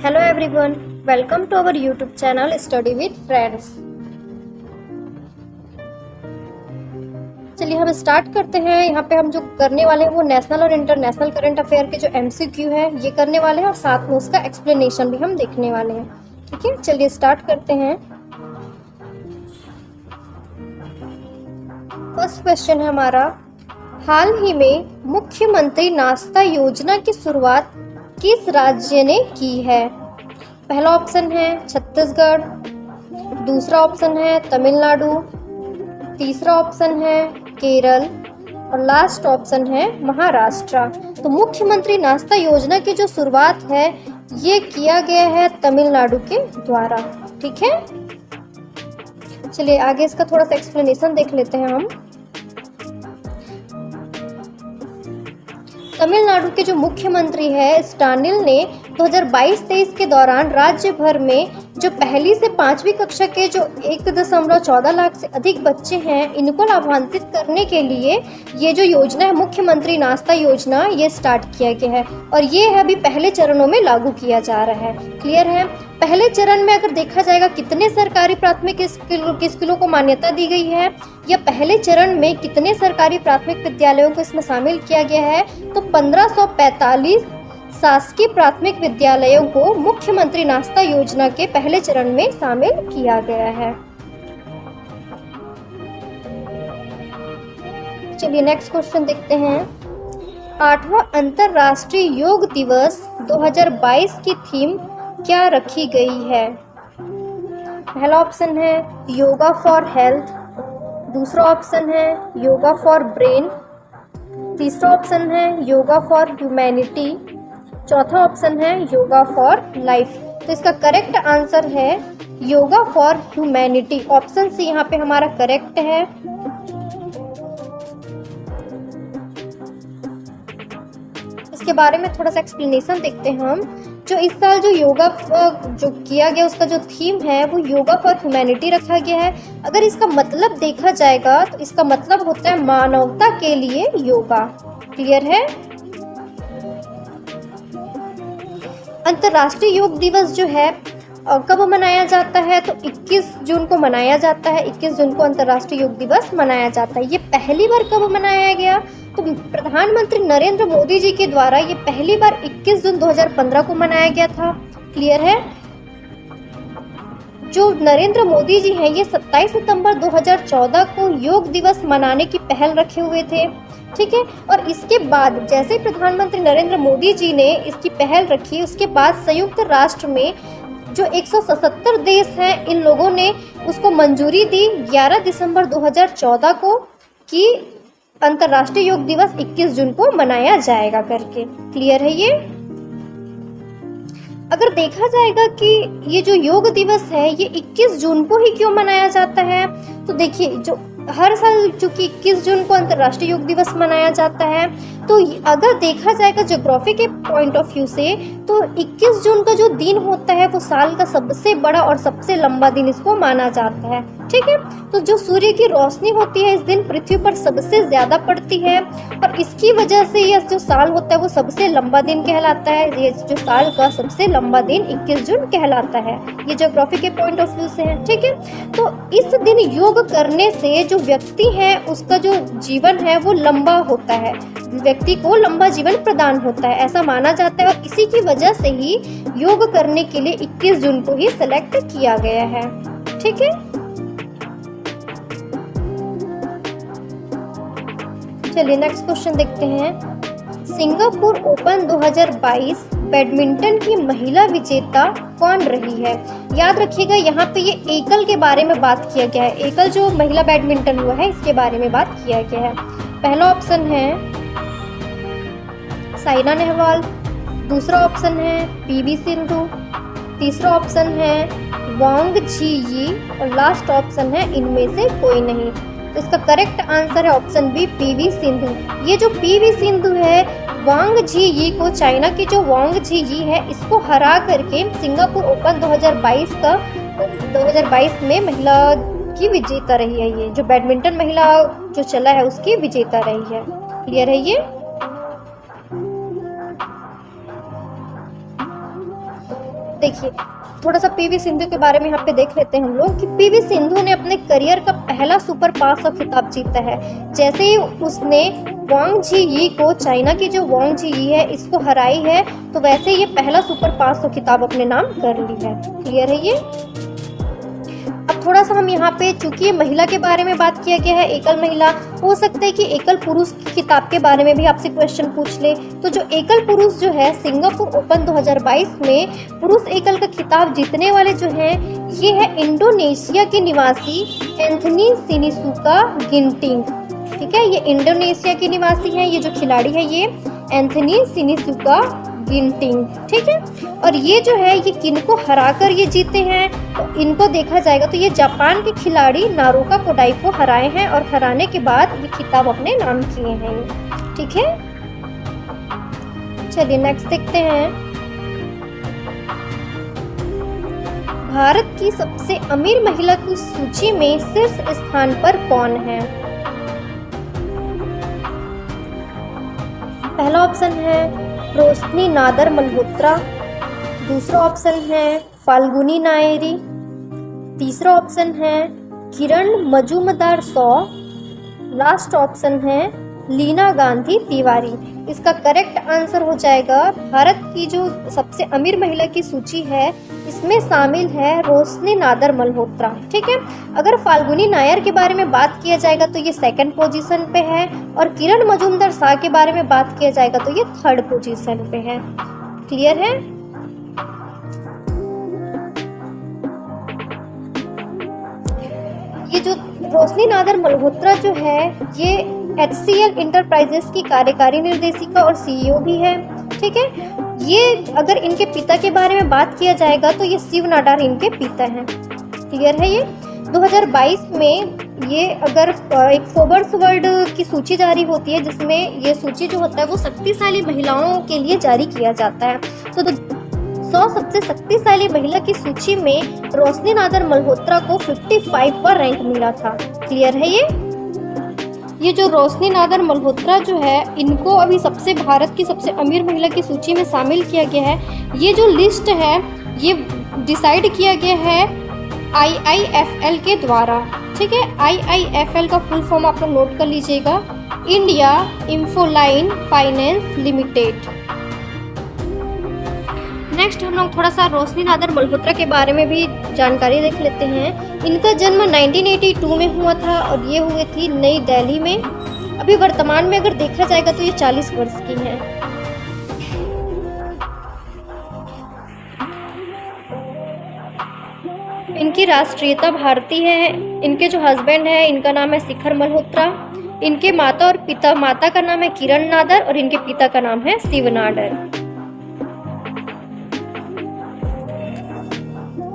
Hello everyone, welcome to our YouTube channel Study with Friends। चलिए हम start करते हैं। यहाँ पे हम जो करने वाले हैं वो नेशनल और इंटरनेशनल करंट अफेयर के जो MCQ है ये करने वाले हैं और साथ में उसका एक्सप्लेनेशन भी हम देखने वाले हैं। ठीक है, चलिए स्टार्ट करते हैं। फर्स्ट क्वेश्चन है हमारा, हाल ही में मुख्यमंत्री नाश्ता योजना की शुरुआत किस राज्य ने की है? पहला ऑप्शन है छत्तीसगढ़, दूसरा ऑप्शन है तमिलनाडु, तीसरा ऑप्शन है केरल और लास्ट ऑप्शन है महाराष्ट्र। तो मुख्यमंत्री नाश्ता योजना की जो शुरुआत है ये किया गया है तमिलनाडु के द्वारा। ठीक है, चलिए आगे इसका थोड़ा सा एक्सप्लेनेशन देख लेते हैं हम। तमिलनाडु के जो मुख्यमंत्री है स्टालिन ने 2022-23 के दौरान राज्य भर में जो पहली से 5वीं कक्षा के जो 1.14 लाख से अधिक बच्चे हैं इनको लाभान्वित करने के लिए ये जो योजना है मुख्यमंत्री नाश्ता योजना ये स्टार्ट किया गया है और ये है अभी पहले चरणों में लागू किया जा रहा है। क्लियर है? पहले चरण में अगर देखा जाएगा कितने सरकारी प्राथमिक स्कूलों को मान्यता दी गई है या पहले चरण में कितने सरकारी प्राथमिक विद्यालयों को इसमें शामिल किया गया है, तो 1545 शासकीय प्राथमिक विद्यालयों को मुख्यमंत्री नाश्ता योजना के पहले चरण में शामिल किया गया है। चलिए नेक्स्ट क्वेश्चन देखते हैं। 8वां अंतर्राष्ट्रीय योग दिवस 2022 की थीम क्या रखी गई है? पहला ऑप्शन है योगा फॉर हेल्थ, दूसरा ऑप्शन है योगा फॉर ब्रेन, तीसरा ऑप्शन है योगा फॉर ह्यूमैनिटी, चौथा ऑप्शन है योगा फॉर लाइफ। तो इसका करेक्ट आंसर है yoga for humanity. Option C यहाँ पे हमारा करेक्ट है। इसके बारे में थोड़ा सा एक्सप्लेनेशन देखते हैं हम। जो इस साल जो योगा जो किया गया उसका जो थीम है वो योगा फॉर ह्यूमैनिटी रखा गया है। अगर इसका मतलब देखा जाएगा तो इसका मतलब होता है मानवता के लिए योगा। क्लियर है? अंतर्राष्ट्रीय योग दिवस जो है कब मनाया जाता है? तो 21 जून को मनाया जाता है। 21 जून को अंतर्राष्ट्रीय योग दिवस मनाया जाता है। ये पहली बार कब मनाया गया? तो प्रधानमंत्री नरेंद्र मोदी जी के द्वारा ये पहली बार 21 जून 2015 को मनाया गया था। क्लियर है? जो नरेंद्र मोदी जी हैं ये 27 सितंबर 2014 को योग दिवस मनाने की पहल रखे हुए थे। ठीक है, और इसके बाद जैसे प्रधानमंत्री नरेंद्र मोदी जी ने इसकी पहल रखी उसके बाद संयुक्त राष्ट्र में जो 177 देश हैं इन लोगों ने उसको मंजूरी दी 11 दिसंबर 2014 को कि अंतर्राष्ट्रीय योग दिवस 21 जून को मनाया जाएगा करके। क्लियर है ये? अगर देखा जाएगा कि ये जो योग दिवस है ये 21 जून को ही क्यों मनाया जाता है, तो देखिए जो हर साल चूंकि 21 जून को अंतर्राष्ट्रीय योग दिवस मनाया जाता है तो अगर देखा जाएगा ज्योग्राफी के पॉइंट ऑफ व्यू से तो 21 जून का जो दिन होता है वो साल का सबसे बड़ा और सबसे लंबा दिन इसको माना जाता है। ठीक है, तो जो सूर्य की रोशनी होती है इस दिन पृथ्वी पर सबसे ज्यादा पड़ती है और इसकी वजह से यह जो साल होता है वो सबसे लंबा दिन कहलाता है। ये जो साल का सबसे लंबा दिन 21 जून कहलाता है। ये ज्योग्राफी के पॉइंट ऑफ व्यू से है। ठीक है, तो इस दिन योग करने से जो व्यक्ति है उसका जो जीवन है वो लंबा होता है, व्यक्ति को लंबा जीवन प्रदान होता है ऐसा माना जाता है और इसी की वजह से ही योग करने के लिए 21 जून को ही सेलेक्ट किया गया है। ठीक है, चलिए नेक्स्ट क्वेश्चन देखते हैं। सिंगापुर ओपन 2022 बैडमिंटन की महिला विजेता कौन रही है? याद रखिएगा यहाँ पे ये एकल के बारे में बात किया गया है। एकल जो महिला बैडमिंटन हुआ है इसके बारे में बात किया गया है। पहला ऑप्शन है साइना नेहवाल, दूसरा ऑप्शन है पीवी सिंधु, तीसरा ऑप्शन है वांग झी यी और लास्ट ऑप्शन है इनमें से कोई नहीं। तो इसका करेक्ट आंसर है ऑप्शन बी पीवी सिंधु। ये जो पीवी सिंधु है वांग झी यी को, चाइना की जो वांग झी यी है इसको हरा करके सिंगापुर ओपन 2022 में महिला की विजेता रही है। ये जो बैडमिंटन महिला जो चला है उसकी विजेता रही है। क्लियर है ये? देखिए थोड़ा सा पीवी सिंधु के बारे में यहाँ पे देख लेते हैं हम लोग कि पीवी सिंधु ने अपने करियर का पहला सुपर 500 खिताब जीता है। जैसे ही उसने वांग जी यी को, चाइना की जो वांग जी यी है, इसको हराई है, तो वैसे ये पहला सुपर 500 खिताब अपने नाम कर ली है। क्लियर है ये। अब थोड़ा सा हम यहाँ पे, चूंकि ये महिला के बारे में बात किया गया है, एकल महिला, हो सकता है कि एकल पुरुष की खिताब के बारे में भी आपसे क्वेश्चन पूछ ले। तो जो एकल पुरुष जो है, सिंगापुर ओपन 2022 में पुरुष एकल का खिताब जीतने वाले जो हैं, ये है इंडोनेशिया के निवासी एंथनी सिनिसुका गिंटिंग। ठीक है, ये इंडोनेशिया के निवासी हैं, ये जो खिलाड़ी है ये एंथनी सिनिसुका गिंटिंग। ठीक है, और ये जो है ये किनको हराकर ये जीते हैं, तो इनको देखा जाएगा तो ये जापान के खिलाड़ी नारुका कोडाई को हराए हैं, और हराने के बाद ये खिताब अपने नाम किए हैं। ठीक है, चलिए नेक्स्ट देखते हैं। भारत की सबसे अमीर महिला की सूची में शीर्ष स्थान पर कौन है? पहला ऑप्शन है रोशनी नादर मल्होत्रा, दूसरा ऑप्शन है फाल्गुनी नायरी, तीसरा ऑप्शन है किरण मजूमदार शॉ, लास्ट ऑप्शन है लीना गांधी तिवारी। इसका करेक्ट आंसर हो जाएगा, भारत की जो सबसे अमीर महिला की सूची है इसमें शामिल है रोशनी नादर मल्होत्रा। ठीक है, अगर फाल्गुनी नायर के बारे में बात किया जाएगा तो ये सेकंड पोजीशन पे है, और किरण मजूमदार शाह के बारे में बात किया जाएगा तो ये थर्ड पोजीशन पे है। क्लियर है। ये जो रोशनी नादर मल्होत्रा जो है ये HCL इंटरप्राइजेस की कार्यकारी निर्देशिका और CEO भी है। ठीक है, ये अगर इनके पिता के बारे में बात किया जाएगा तो ये शिव नाडार इनके पिता हैं। क्लियर है ये। 2022 में ये अगर एक फोर्ब्स वर्ल्ड की सूची जारी होती है, जिसमें ये सूची जो होता है वो शक्तिशाली महिलाओं के लिए जारी किया जाता है, तो 100 सबसे शक्तिशाली महिला की सूची में रोशनी नादर मल्होत्रा को 55 पर रैंक मिला था। क्लियर है ये जो रोशनी नादर मल्होत्रा जो है, इनको अभी सबसे भारत की सबसे अमीर महिला की सूची में शामिल किया गया है। ये जो लिस्ट है ये डिसाइड किया गया है IIFL के द्वारा। ठीक है, IIFL का फुल फॉर्म आप लोग नोट कर लीजिएगा, इंडिया इंफोलाइन फाइनेंस लिमिटेड। नेक्स्ट हम लोग थोड़ा सा रोशनी नादर मल्होत्रा के बारे में भी जानकारी देख लेते हैं। इनका जन्म 1982 में हुआ था और ये हुए थी नई दिल्ली में। अभी वर्तमान में अगर देखा जाएगा तो ये 40 वर्ष की हैं। इनकी राष्ट्रीयता भारतीय है। इनके जो हस्बैंड है इनका नाम है शिखर मल्होत्रा। इनके माता और पिता, माता का नाम है किरण नादर और इनके पिता का नाम है शिव नाडर।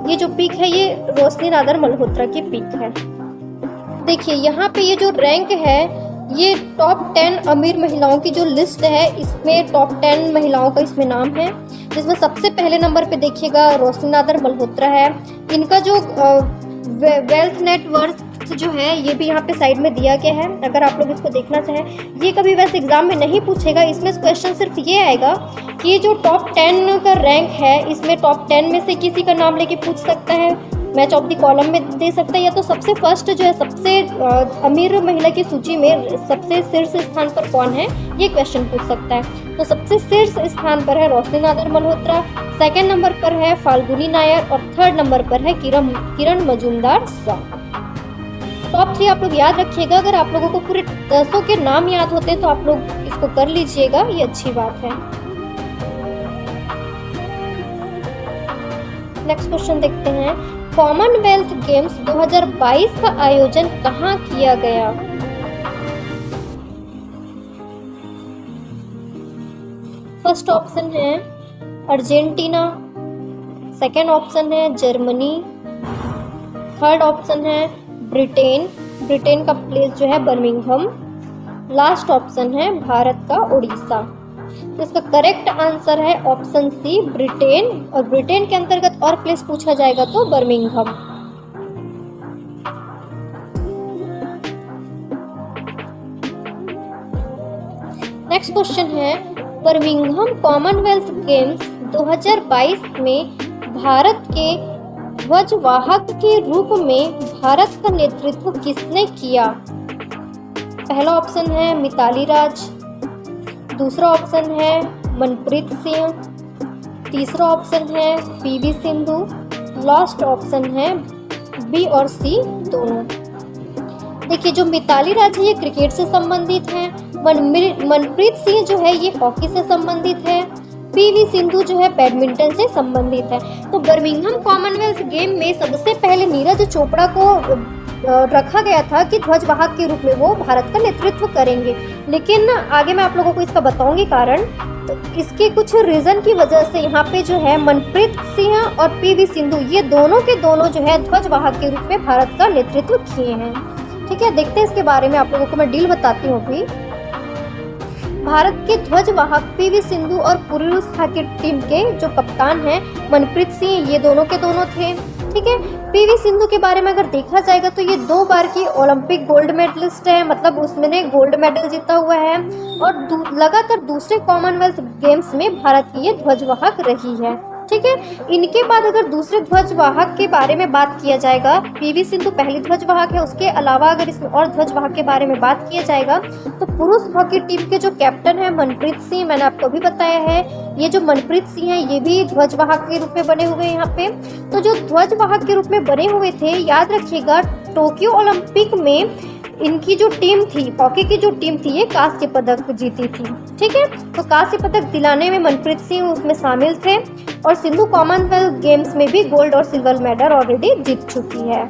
ये जो पिक है ये रोशनी नादर मल्होत्रा की पिक है। देखिए यहाँ पे ये जो रैंक है ये टॉप 10 अमीर महिलाओं की जो लिस्ट है, इसमें टॉप 10 महिलाओं का इसमें नाम है, जिसमें सबसे पहले नंबर पे देखिएगा रोशनी नादर मल्होत्रा है। इनका जो वेल्थ नेटवर्थ जो है ये भी यहाँ पे साइड में दिया गया है, अगर आप लोग इसको देखना चाहें। ये कभी वैसे एग्जाम में नहीं पूछेगा, इसमें क्वेश्चन सिर्फ ये आएगा कि ये जो टॉप 10 का रैंक है इसमें टॉप 10 में से किसी का नाम लेके पूछ सकता है, मैच ऑफ द कॉलम में दे सकता है, या तो सबसे फर्स्ट जो है सबसे अमीर महिला की सूची में सबसे शीर्ष स्थान पर कौन है ये क्वेश्चन पूछ सकता है। तो सबसे शीर्ष स्थान पर है रोशनी नादर मल्होत्रा, सेकंड नंबर पर है फाल्गुनी नायर और थर्ड नंबर पर है किरण मजूमदार शाह। टॉप 3 आप लोग याद रखिएगा। अगर आप लोगों को पूरे 10 के नाम याद होते हैं तो आप लोग इसको कर लीजिएगा, ये अच्छी बात है। नेक्स्ट क्वेश्चन देखते हैं। कॉमनवेल्थ गेम्स 2022 का आयोजन कहाँ किया गया? फर्स्ट ऑप्शन है अर्जेंटीना, सेकेंड ऑप्शन है जर्मनी, थर्ड ऑप्शन है ब्रिटेन का प्लेस जो है बर्मिंघम, लास्ट ऑप्शन है भारत का उड़ीसा। तो इसका करेक्ट आंसर है ऑप्शन सी ब्रिटेन, और ब्रिटेन के अंतर्गत और प्लेस पूछा जाएगा तो बर्मिंघम। नेक्स्ट क्वेश्चन है बर्मिंघम कॉमनवेल्थ गेम्स 2022 में भारत के ध्वजवाहक के रूप में भारत का नेतृत्व किसने किया? पहला ऑप्शन है मिताली राज, दूसरा ऑप्शन है मनप्रीत सिंह, तीसरा ऑप्शन है पीवी सिंधु, लास्ट ऑप्शन है बी और सी दोनों। देखिए जो मिताली राज है ये क्रिकेट से संबंधित है, मनप्रीत सिंह जो है ये हॉकी से संबंधित है, पीवी सिंधु जो है बैडमिंटन से संबंधित है। तो बर्मिंघम कॉमनवेल्थ गेम में सबसे पहले नीरज चोपड़ा को रखा गया था कि ध्वजवाहक के रूप में वो भारत का नेतृत्व करेंगे, लेकिन आगे मैं आप लोगों को इसका बताऊंगी कारण। तो इसके कुछ रीजन की वजह से यहाँ पे जो है मनप्रीत सिंह और पीवी सिंधु ये दोनों के दोनों जो है ध्वजवाहक के रूप में भारत का नेतृत्व किए हैं। ठीक है, देखते हैं इसके बारे में, आप लोगों को मैं डील बताती हूँ अभी। भारत के ध्वजवाहक पीवी सिंधु और पुरुष हॉकी टीम के जो कप्तान हैं मनप्रीत सिंह, ये दोनों के दोनों थे। ठीक है, पीवी सिंधु के बारे में अगर देखा जाएगा तो ये 2 बार की ओलंपिक गोल्ड मेडलिस्ट है, मतलब उसमें गोल्ड मेडल जीता हुआ है और लगातार दूसरे कॉमनवेल्थ गेम्स में भारत की ये ध्वजवाहक रही है। ठीक है, इनके बाद अगर दूसरे ध्वजवाहक के बारे में बात किया जाएगा, पीवी सिंधु पहली ध्वजवाहक है, उसके अलावा अगर इसमें और ध्वजवाहक के बारे में बात किया जाएगा तो पुरुष हॉकी टीम के जो कैप्टन है मनप्रीत सिंह, मैंने आपको अभी बताया है, ये जो मनप्रीत सिंह है ये भी ध्वजवाहक के रूप में बने हुए हैं यहाँ पे। तो जो ध्वजवाहक के रूप में बने हुए थे, याद रखिएगा टोक्यो ओलंपिक में इनकी जो टीम थी, हॉकी की जो टीम थी, ये कांस्य पदक जीती थी। ठीक है, तो कांस्य पदक दिलाने में मनप्रीत सिंह उसमें शामिल थे और सिंधु कॉमनवेल्थ गेम्स में भी गोल्ड और सिल्वर मेडल ऑलरेडी जीत चुकी है।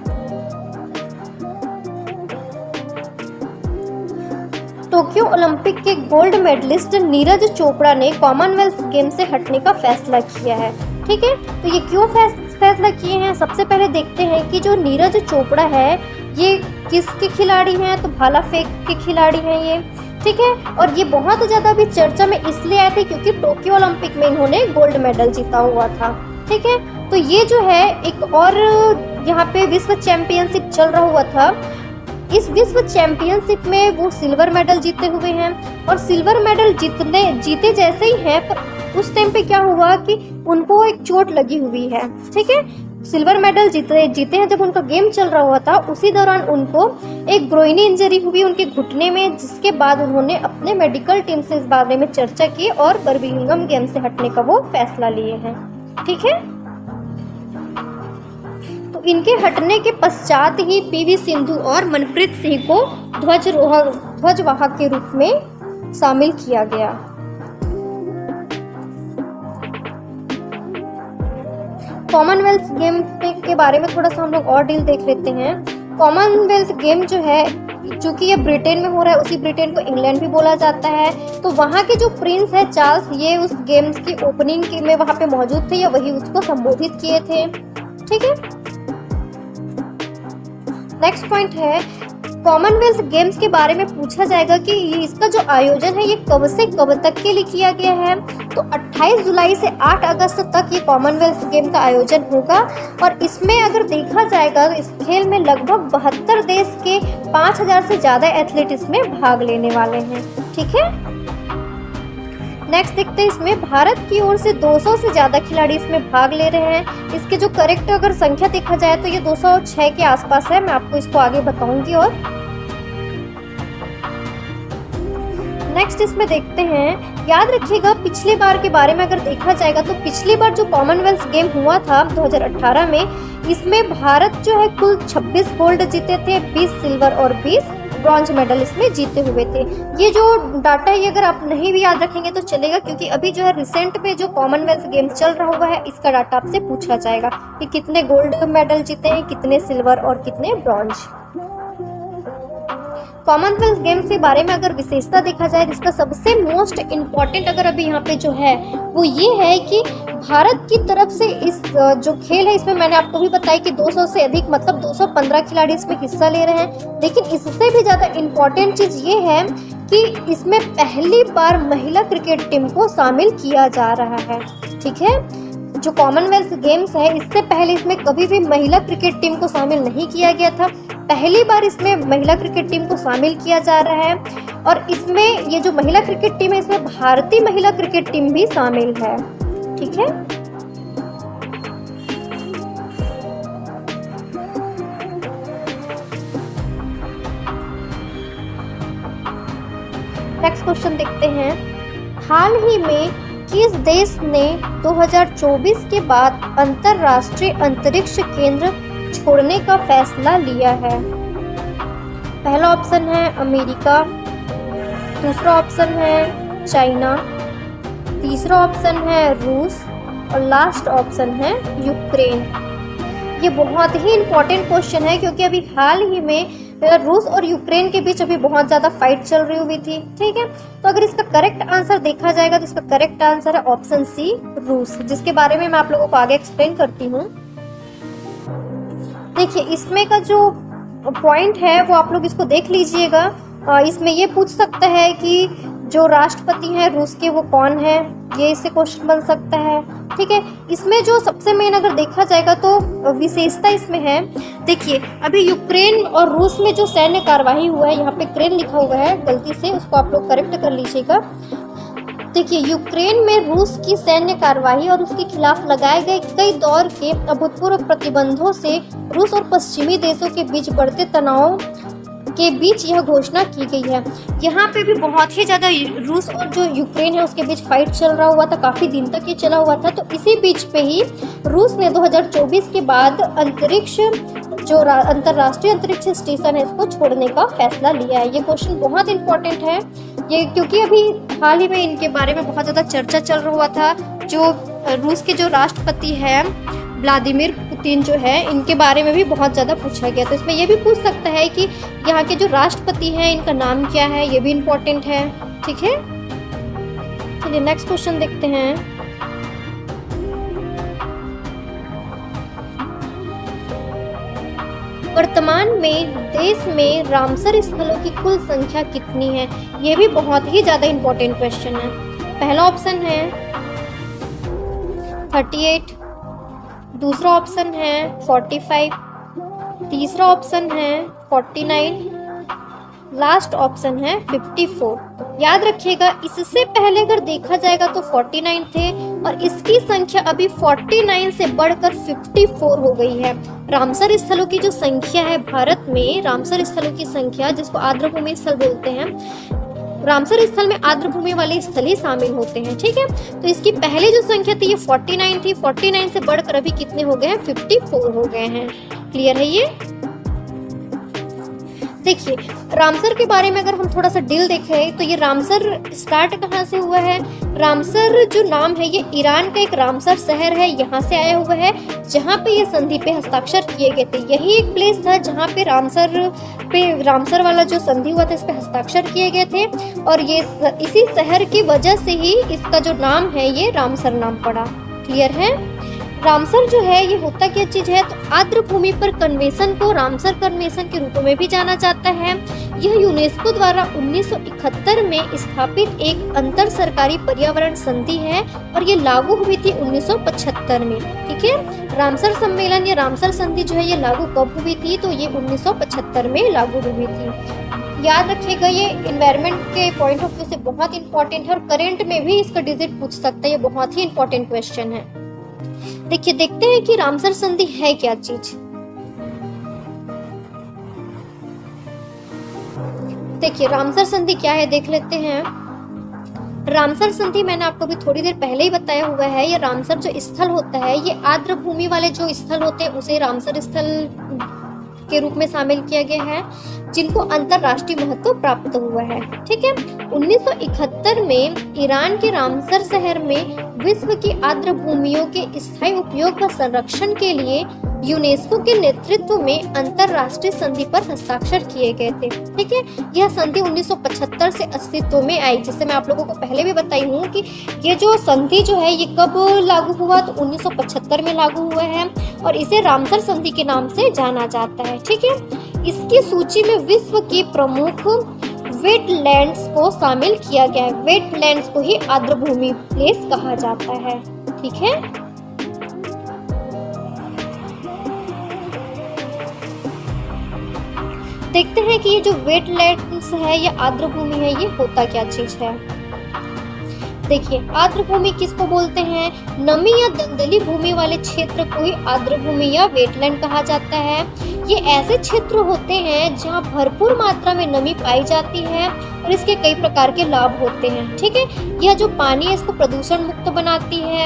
टोक्यो ओलंपिक के गोल्ड मेडलिस्ट नीरज चोपड़ा ने कॉमनवेल्थ गेम से हटने का फैसला किया है। ठीक है, तो ये क्यों फैसला किए हैं, सबसे पहले देखते हैं कि जो नीरज चोपड़ा है ये किसके खिलाड़ी हैं, तो भाला फेंक के खिलाड़ी हैं ये। ठीक है, और ये बहुत ज़्यादा अभी चर्चा में इसलिए आए थे क्योंकि टोक्यो ओलंपिक में इन्होंने गोल्ड मेडल जीता हुआ था। ठीक है, तो ये जो है एक और यहाँ पे विश्व चैंपियनशिप चल रहा हुआ था, इस विश्व चैंपियनशिप में वो सिल्वर मेडल जीते हुए हैं और सिल्वर मेडल जीते जैसे ही हैं पर उस टाइम पे क्या हुआ कि उनको एक चोट लगी हुई है। ठीक है, सिल्वर मेडल जीते हैं जब उनका गेम चल रहा हुआ था, उसी दौरान उनको एक ग्रोइनी इंजरी हुई उनके घुटने में, जिसके बाद उन्होंने अपने मेडिकल टीम से इस बारे में चर्चा की और बर्मिंघम गेम से हटने का वो फैसला लिए हैं। ठीक है, तो इनके हटने के पश्चात ही पीवी सिंधु और मनप्रीत सिंह को ध्वजवाहक के रूप में शामिल किया गया। कॉमनवेल्थ गेम के बारे में थोड़ा सा हम लोग और डील देख लेते हैं। कॉमनवेल्थ गेम जो है, चूंकि ये ब्रिटेन में हो रहा है, उसी ब्रिटेन को इंग्लैंड भी बोला जाता है, तो वहाँ के जो प्रिंस है चार्ल्स, ये उस गेम्स की ओपनिंग में वहाँ पे मौजूद थे या वही उसको संबोधित किए थे। ठीक है, नेक्स्ट पॉइंट है कॉमनवेल्थ गेम्स के बारे में पूछा जाएगा कि इसका जो आयोजन है ये कब से कब तक के लिए किया गया है, तो 28 जुलाई से 8 अगस्त तक ये कॉमनवेल्थ गेम का आयोजन होगा और इसमें अगर देखा जाएगा तो इस खेल में लगभग 72 देश के 5000 से ज़्यादा एथलीट इसमें भाग लेने वाले हैं। ठीक है, नेक्स्ट देखते हैं, इसमें भारत की ओर से 200 से ज़्यादा खिलाड़ी इसमें भाग ले रहे हैं। इसके जो करेक्ट अगर संख्या देखा जाए तो ये 206 के आसपास है, मैं आपको इसको आगे बताऊंगी। और नेक्स्ट इसमें देखते हैं, याद रखिएगा पिछली बार के बारे में अगर देखा जाएगा तो पिछली बार जो कॉमनवेल्थ गेम हुआ था 2018 में, इसमें भारत जो है कुल 26 गोल्ड जीते थे, 20 सिल्वर और 20 ब्रॉन्ज मेडल इसमें जीते हुए थे। ये जो डाटा है अगर आप नहीं भी याद रखेंगे तो चलेगा, क्योंकि अभी जो है रिसेंट में जो कॉमनवेल्थ गेम चल रहा हुआ है इसका डाटा आपसे पूछा जाएगा कि कितने गोल्ड मेडल जीते हैं, कितने सिल्वर और कितने ब्रॉन्ज। कॉमनवेल्थ गेम्स के बारे में अगर विशेषता देखा जाए, इसका सबसे मोस्ट इम्पॉर्टेंट अगर अभी यहाँ पे जो है वो ये है कि भारत की तरफ से इस जो खेल है इसमें मैंने आपको भी बताया कि 200 से अधिक मतलब 215 खिलाड़ी इसमें हिस्सा ले रहे हैं। लेकिन इससे भी ज़्यादा इम्पॉर्टेंट चीज़ ये है कि इसमें पहली बार महिला क्रिकेट टीम को शामिल किया जा रहा है। ठीक है, जो कॉमनवेल्थ गेम्स है इससे पहले इसमें कभी भी महिला क्रिकेट टीम को शामिल नहीं किया गया था, पहली बार इसमें महिला क्रिकेट टीम को शामिल किया जा रहा है। और इसमें ये जो महिला क्रिकेट टीम है इसमें भारतीय महिला क्रिकेट टीम भी शामिल है। ठीक है, क्वेश्चन देखते हैं, हाल ही में किस देश ने 2024 के बाद अंतरराष्ट्रीय अंतरिक्ष केंद्र छोड़ने का फैसला लिया है? पहला ऑप्शन है अमेरिका, दूसरा ऑप्शन है चाइना, तीसरा ऑप्शन है रूस और लास्ट ऑप्शन है यूक्रेन। ये बहुत ही इम्पोर्टेंट क्वेश्चन है क्योंकि अभी हाल ही में रूस और यूक्रेन के बीच अभी बहुत ज़्यादा फाइट चल रही हुई थी, ठीक है। तो अगर इसका करेक्ट आंसर देखा जाएगा तो इसका करेक्ट आंसर है ऑप्शन सी रूस, जिसके बारे में मैं आप लोगों को आगे एक्सप्लेन करती हूँ। देखिए इसमें का जो पॉइंट है वो आप लोग इसको देख लीजिएगा। इसमें ये पूछ सकता है कि जो राष्ट्रपति हैं रूस के वो कौन है, ये इससे क्वेश्चन बन सकता है, ठीक है। इसमें जो सबसे मेन अगर देखा जाएगा तो विशेषता इसमें है, देखिए अभी यूक्रेन और रूस में जो सैन्य कार्यवाही हुआ है, यहाँ पे क्रेन लिखा हुआ है गलती से, उसको आप लोग करेक्ट कर लीजिएगा। देखिए यूक्रेन में रूस की सैन्य कार्यवाही और उसके खिलाफ लगाए गए कई दौर के अभूतपूर्व प्रतिबंधों से रूस और पश्चिमी देशों के बीच बढ़ते तनाव के बीच यह घोषणा की गई है। यहाँ पे भी बहुत ही ज़्यादा रूस और जो यूक्रेन है उसके बीच फाइट चल रहा हुआ था, काफ़ी दिन तक ये चला हुआ था। तो इसी बीच पे ही रूस ने 2024 के बाद अंतरिक्ष जो अंतर्राष्ट्रीय अंतरिक्ष स्टेशन है इसको छोड़ने का फैसला लिया है। ये क्वेश्चन बहुत इंपॉर्टेंट है ये, क्योंकि अभी हाल ही में इनके बारे में बहुत ज़्यादा चर्चा चल रहा हुआ था। जो रूस के जो राष्ट्रपति हैं व्लादिमीर पुतिन जो है, इनके बारे में भी बहुत ज़्यादा पूछा गया। तो इसमें ये भी पूछ सकता है कि यहाँ के जो राष्ट्रपति हैं इनका नाम क्या है, ये भी इम्पोर्टेंट है, ठीक है। चलिए नेक्स्ट क्वेश्चन देखते हैं। वर्तमान में देश में रामसर स्थलों की कुल संख्या कितनी है? ये भी बहुत ही ज़्यादा इम्पोर्टेंट क्वेश्चन है। पहला ऑप्शन है 38, दूसरा ऑप्शन है 45, तीसरा ऑप्शन है 49, लास्ट ऑप्शन है 54। याद रखिएगा इससे पहले अगर देखा जाएगा तो 49 थे और इसकी संख्या अभी 49 से बढ़कर 54 हो गई है। रामसर स्थलों की जो संख्या है भारत में, रामसर स्थलों की संख्या जिसको आर्द्रभूमि स्थल बोलते हैं, रामसर स्थल में आर्द्रभूमि वाले स्थल ही शामिल होते हैं, ठीक है। तो इसकी पहले जो संख्या थी ये 49 थी, 49 से बढ़कर अभी कितने हो गए हैं, 54 हो गए हैं। क्लियर है ये? देखिए रामसर के बारे में अगर हम थोड़ा सा डील देखें तो ये रामसर स्टार्ट कहाँ से हुआ है? रामसर जो नाम है ये ईरान का एक रामसर शहर है, यहाँ से आया हुआ है, जहाँ पे ये संधि पे हस्ताक्षर किए गए थे। यही एक प्लेस था जहाँ पे रामसर वाला जो संधि हुआ था इस पे हस्ताक्षर किए गए थे और ये इसी शहर की वजह से ही इसका जो नाम है ये रामसर नाम पड़ा। क्लियर है? रामसर जो है ये होता क्या चीज़ है? तो आर्द्र भूमि पर कन्वेंशन को रामसर कन्वेंशन के रूप में भी जाना जाता है। यह यूनेस्को द्वारा 1971 में स्थापित एक अंतर सरकारी पर्यावरण संधि है और ये लागू हुई थी 1975 में। ठीक है, रामसर सम्मेलन या रामसर संधि जो है ये लागू कब हुई थी? तो ये 1975 में लागू हुई थी। याद रखिएगा ये इन्वायरमेंट के पॉइंट ऑफ व्यू से बहुत इंपॉर्टेंट है और करेंट में भी इसका डिजिट पूछ सकता है। ये बहुत ही इंपॉर्टेंट क्वेश्चन है। देखिए देखते हैं कि रामसर संधि है क्या चीज। देखिए रामसर संधि क्या है देख लेते हैं। रामसर संधि मैंने आपको भी थोड़ी देर पहले ही बताया हुआ है। ये रामसर जो स्थल होता है ये आर्द्र भूमि वाले जो स्थल होते हैं उसे रामसर स्थल के रूप में शामिल किया गया है, जिनको अंतरराष्ट्रीय महत्व प्राप्त हुआ है। ठीक है, 1971 में ईरान के रामसर शहर में विश्व की आर्द्र भूमियों के स्थायी उपयोग व संरक्षण के लिए यूनेस्को के नेतृत्व में अंतरराष्ट्रीय संधि पर हस्ताक्षर किए गए थे। ठीक है, यह संधि 1975 से अस्तित्व में आई, जिससे मैं आप लोगों को पहले भी बताई हूँ कि ये जो संधि जो है ये कब लागू हुआ? तो 1975 में लागू हुआ है और इसे रामसर संधि के नाम से जाना जाता है। ठीक है, इसकी सूची में विश्व की प्रमुख वेटलैंड्स को शामिल किया गया है। वेटलैंड्स को ही आर्द्र भूमि प्लेस कहा जाता है। ठीक है, देखते हैं कि ये जो वेटलैंड्स है या आर्द्र भूमि है ये होता क्या चीज है। देखिए, आर्द्र भूमि किसको बोलते हैं? नमी या दलदली भूमि वाले क्षेत्र को ही आर्द्र भूमि या वेटलैंड कहा जाता है। ये ऐसे क्षेत्र होते हैं जहाँ भरपूर मात्रा में नमी पाई जाती है और इसके कई प्रकार के लाभ होते हैं। ठीक है, यह जो पानी है इसको प्रदूषण मुक्त बनाती है।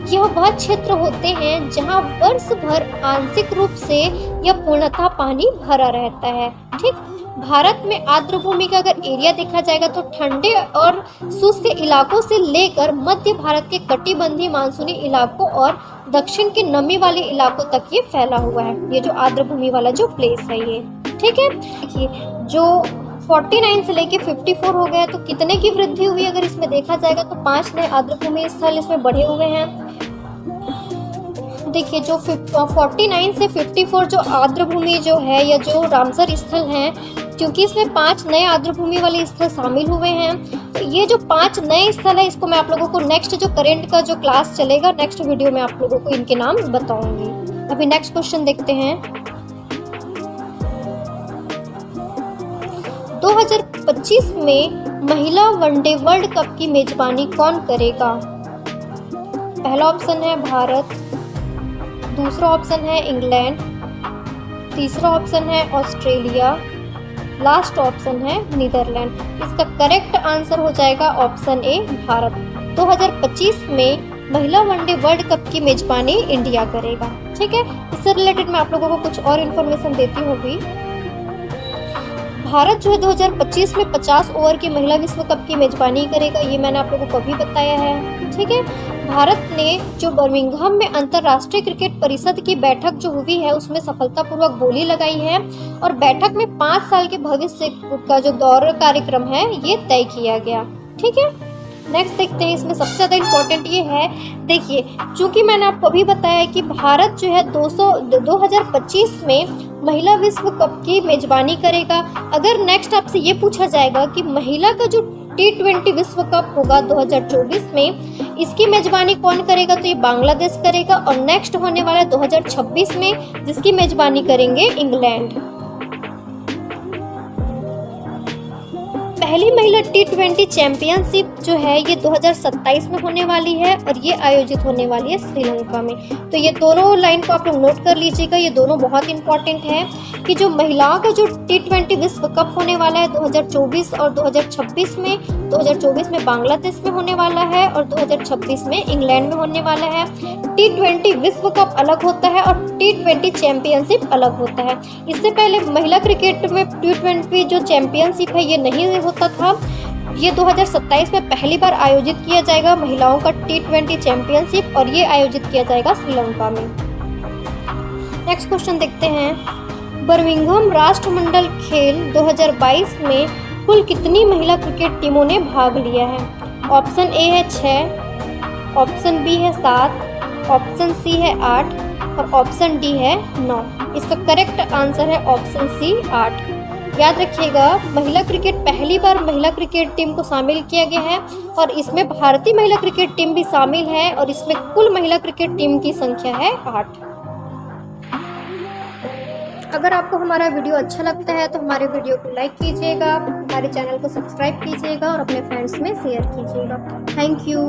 यह वह क्षेत्र होते हैं जहाँ वर्ष भर आंशिक रूप से या पूर्णतः पानी भरा रहता है। ठीक, भारत में आर्द्र भूमि का अगर एरिया देखा जाएगा तो ठंडे और शुष्क इलाकों से लेकर मध्य भारत के कटिबंधीय मानसूनी इलाकों और दक्षिण के नमी वाले इलाकों तक ये फैला हुआ है। ये जो आर्द्र भूमि वाला जो प्लेस है ये, ठीक है। देखिए, जो 49 से लेके 54 हो गया तो कितने की वृद्धि हुई अगर इसमें देखा जाएगा तो 5 नए आर्द्र भूमि स्थल इसमें बढ़े हुए हैं। देखिए, जो 49 से 54 जो आर्द्र भूमि जो है या जो रामसर स्थल हैं, क्योंकि इसमें 5 नए आर्द्र भूमि वाले स्थल शामिल हुए हैं, तो ये जो 5 नए स्थल है इसको मैं आप लोगों को नेक्स्ट जो करंट का जो क्लास चलेगा नेक्स्ट वीडियो में आप लोगों को इनके नाम बताऊंगी। अभी नेक्स्ट क्वेश्चन देखते हैं। 2025 में महिला वनडे वर्ल्ड कप की मेजबानी कौन करेगा? पहला ऑप्शन है भारत, दूसरा ऑप्शन है इंग्लैंड, तीसरा ऑप्शन है ऑस्ट्रेलिया, लास्ट ऑप्शन है नीदरलैंड। इसका करेक्ट आंसर हो जाएगा ऑप्शन ए भारत। 2025 में महिला वनडे वर्ल्ड कप की मेजबानी इंडिया करेगा। ठीक है, इससे रिलेटेड मैं आप लोगों को कुछ और इन्फॉर्मेशन देती हूँ भी। भारत जो है 2025 में 50 ओवर की महिला विश्व कप की मेजबानी करेगा, ये मैंने आप लोगों को अभी बताया है। ठीक है, भारत ने जो बर्मिंघम में अंतर्राष्ट्रीय क्रिकेट परिषद की बैठक जो हुई है उसमें सफलतापूर्वक बोली लगाई है और बैठक में 5 साल के भविष्य का जो दौर कार्यक्रम है ये तय किया गया। ठीक है, नेक्स्ट देखते हैं। इसमें सबसे ज़्यादा इम्पोर्टेंट ये है, देखिए, चूंकि मैंने आपको अभी बताया कि भारत जो है 2025 में महिला विश्व कप की मेजबानी करेगा। अगर नेक्स्ट आपसे ये पूछा जाएगा कि महिला का जो T20 विश्व कप होगा 2024 में, इसकी मेजबानी कौन करेगा, तो ये बांग्लादेश करेगा। और नेक्स्ट होने वाला 2026 में जिसकी मेजबानी करेंगे इंग्लैंड। पहली महिला T20 चैंपियनशिप जो है ये 2027 में होने वाली है और ये आयोजित होने वाली है श्रीलंका में। तो ये दोनों लाइन को आप लोग नोट कर लीजिएगा, ये दोनों बहुत इंपॉर्टेंट है कि जो महिलाओं का जो T20 विश्व कप होने वाला है 2024 और 2026 में, 2024 में बांग्लादेश में होने वाला है और 2026 में इंग्लैंड में होने वाला है। T20 विश्व कप अलग होता है और T20 चैंपियनशिप अलग होता है। इससे पहले महिला क्रिकेट में T20 जो चैंपियनशिप है ये नहीं होता था। ये 2027 में पहली बार आयोजित किया जाएगा महिलाओं का T20 चैंपियनशिप और ये आयोजित किया जाएगा श्रीलंका में। नेक्स्ट क्वेश्चन देखते हैं। बर्मिंघम राष्ट्रमंडल खेल 2022 में कुल कितनी महिला क्रिकेट टीमों ने भाग लिया है? ऑप्शन ए है 6, ऑप्शन बी है 7, ऑप्शन सी है 8 और ऑप्शन डी है 9। इसका करेक्ट आंसर है ऑप्शन सी 8। याद रखिएगा, महिला क्रिकेट पहली बार महिला क्रिकेट टीम को शामिल किया गया है और इसमें भारतीय महिला क्रिकेट टीम भी शामिल है और इसमें कुल महिला क्रिकेट टीम की संख्या है 8। अगर आपको हमारा वीडियो अच्छा लगता है तो हमारे वीडियो को लाइक कीजिएगा, हमारे चैनल को सब्सक्राइब कीजिएगा और अपने फ्रेंड्स में शेयर कीजिएगा। Thank you.